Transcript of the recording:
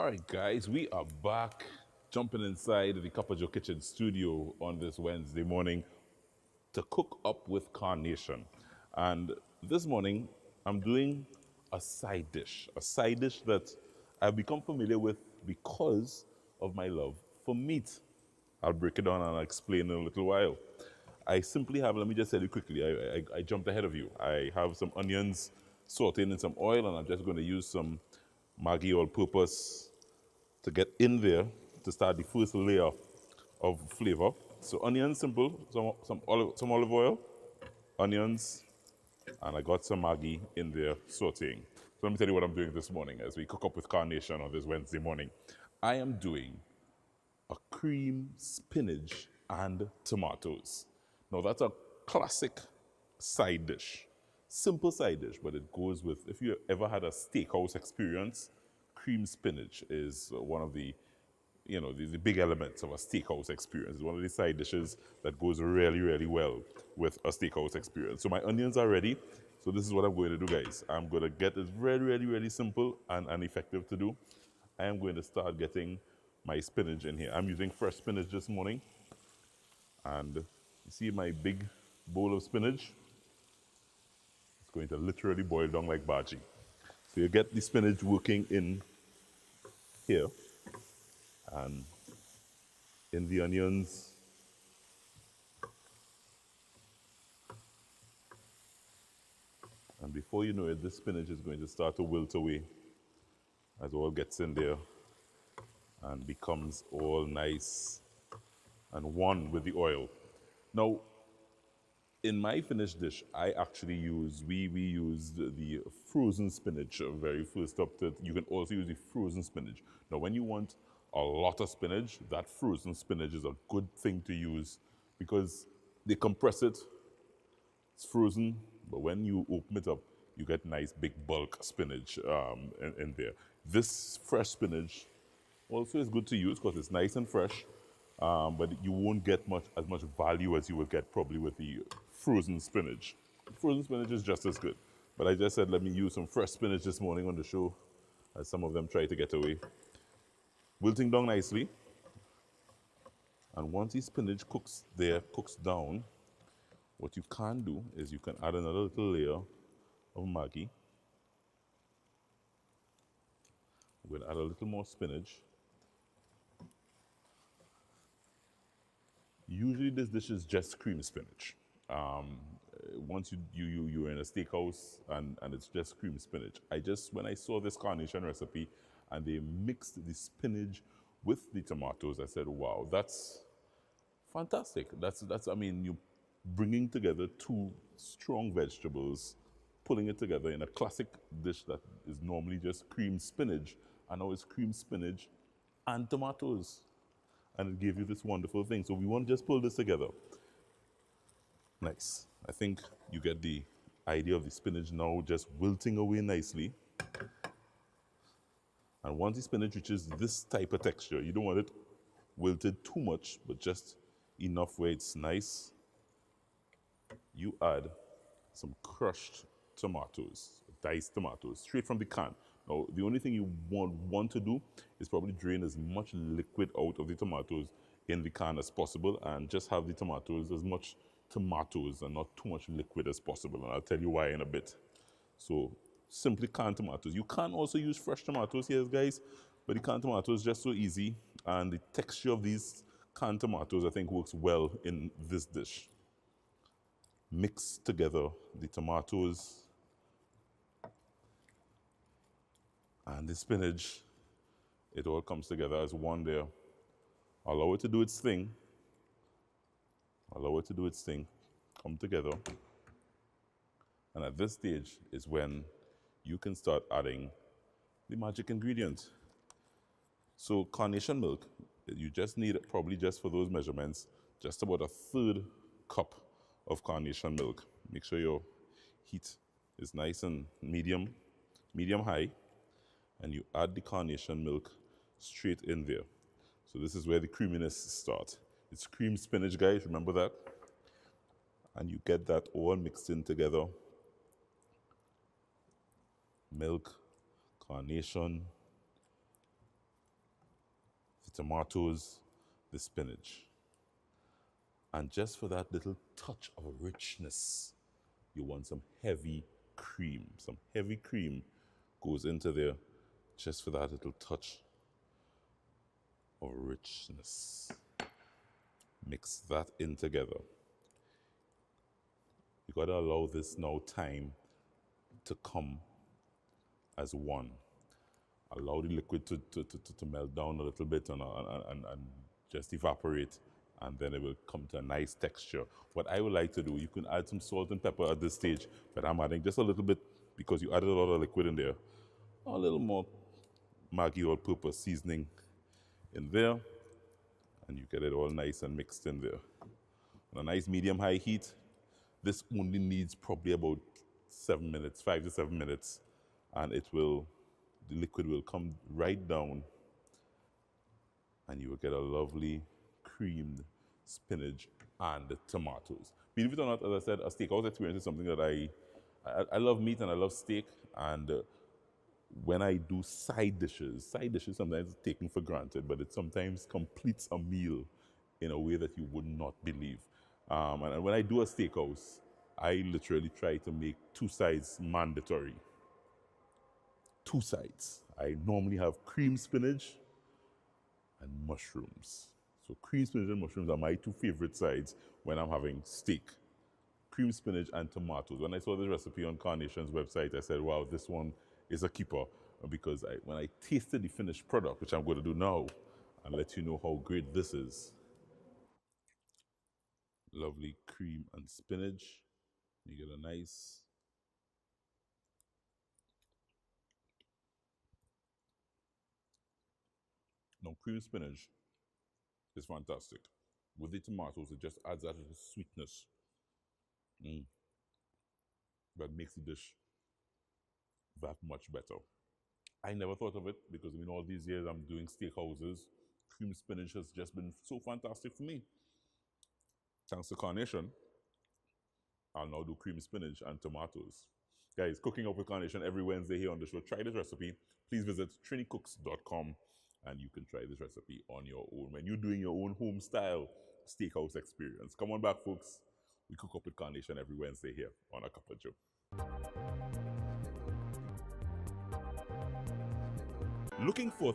All right, guys, we are back, jumping inside the Joe Kitchen studio on this Wednesday morning to cook up with Carnation. And this morning, I'm doing a side dish that I've become familiar with because of my love for meat. I'll break it down and I'll explain in a little while. I simply have, let me just tell you quickly, I jumped ahead of you. I have some onions sauteed in some oil, and I'm just going to use some Maggi all-purpose to get in there to start the first layer of flavor. So onions, simple, some olive oil, onions, and I got some Maggi in there sauteing. So let me tell you what I'm doing this morning as we cook up with Carnation on this Wednesday morning. I am doing a cream spinach and tomatoes. Now that's a classic side dish. Simple side dish, but it goes with, if you ever had a steakhouse experience, cream spinach is one of the big elements of a steakhouse experience. It's one of the side dishes that goes really, really well with a steakhouse experience. So my onions are ready. So this is what I'm going to do, guys. I'm going to get it really, really, really simple and effective to do. I am going to start getting my spinach in here. I'm using fresh spinach this morning. And you see my big bowl of spinach? It's going to literally boil down like bhaji. So you get the spinach working in here and in the onions. And before you know it, this spinach is going to start to wilt away as all gets in there and becomes all nice and one with the oil. Now, in my finished dish, we used the frozen spinach very first up. You can also use the frozen spinach. Now, when you want a lot of spinach, that frozen spinach is a good thing to use because they compress it, it's frozen, but when you open it up, you get nice big bulk spinach in there. This fresh spinach also is good to use because it's nice and fresh, but you won't get as much value as you would get probably with the frozen spinach. Frozen spinach is just as good. But I just said let me use some fresh spinach this morning on the show, as some of them try to get away. Wilting down nicely. And once the spinach cooks down, what you can do is you can add another little layer of Maggi. We'll add a little more spinach. Usually this dish is just cream spinach. Once you're in a steakhouse and it's just cream spinach. When I saw this Carnation recipe and they mixed the spinach with the tomatoes, I said, wow, that's fantastic. You bringing together two strong vegetables, pulling it together in a classic dish that is normally just cream spinach, and now it's cream spinach and tomatoes. And it gave you this wonderful thing. So we want to just pull this together. Nice. I think you get the idea of the spinach now just wilting away nicely. And once the spinach reaches this type of texture, you don't want it wilted too much, but just enough where it's nice. You add some crushed tomatoes, diced tomatoes, straight from the can. Now, the only thing you want to do is probably drain as much liquid out of the tomatoes in the can as possible and just have the tomatoes as much tomatoes and not too much liquid as possible. And I'll tell you why in a bit. So simply canned tomatoes. You can also use fresh tomatoes here, guys, but the canned tomatoes is just so easy. And the texture of these canned tomatoes, I think, works well in this dish. Mix together the tomatoes and the spinach. It all comes together as one there. Allow it to do its thing. Allow it to do its thing. Come together. And at this stage is when you can start adding the magic ingredient. So Carnation milk, you just need, probably just for those measurements, just about a 1/3 cup of Carnation milk. Make sure your heat is nice and medium high, and you add the Carnation milk straight in there. So this is where the creaminess starts. It's cream spinach, guys, remember that? And you get that all mixed in together. Milk, Carnation, the tomatoes, the spinach. And just for that little touch of richness, you want some heavy cream. Some heavy cream goes into there just for that little touch of richness. Mix that in together. You gotta allow this now time to come as one. Allow the liquid to melt down a little bit and just evaporate, and then it will come to a nice texture. What I would like to do, you can add some salt and pepper at this stage, but I'm adding just a little bit because you added a lot of liquid in there. A little more Maggi all-purpose seasoning in there, and you get it all nice and mixed in there. On a nice medium-high heat, this only needs probably about 7 minutes, 5 to 7 minutes, and the liquid will come right down, and you will get a lovely creamed spinach and tomatoes. Believe it or not, as I said, a steakhouse experience is something that I love meat and I love steak, and when I do side dishes sometimes it's taken for granted, but it sometimes completes a meal in a way that you would not believe. And when I do a steakhouse, I literally try to make 2 sides mandatory. 2 sides. I normally have cream spinach and mushrooms. So cream spinach and mushrooms are my 2 favorite sides when I'm having steak. Cream spinach and tomatoes. When I saw this recipe on Carnation's website, I said, wow, this one is a keeper, because when I tasted the finished product, which I'm going to do now, and let you know how great this is. Lovely cream and spinach. You get a nice Now, cream spinach is fantastic. With the tomatoes, it just adds that little sweetness that makes the dish that much better. I never thought of it because in all these years I'm doing steakhouses. Cream spinach has just been so fantastic for me. Thanks to Carnation, I'll now do cream spinach and tomatoes. Guys, cooking up with Carnation every Wednesday here on the show. Try this recipe. Please visit trinicooks.com and you can try this recipe on your own when you're doing your own home style steakhouse experience. Come on back, folks. We cook up with Carnation every Wednesday here on A Cup of Joe. Looking for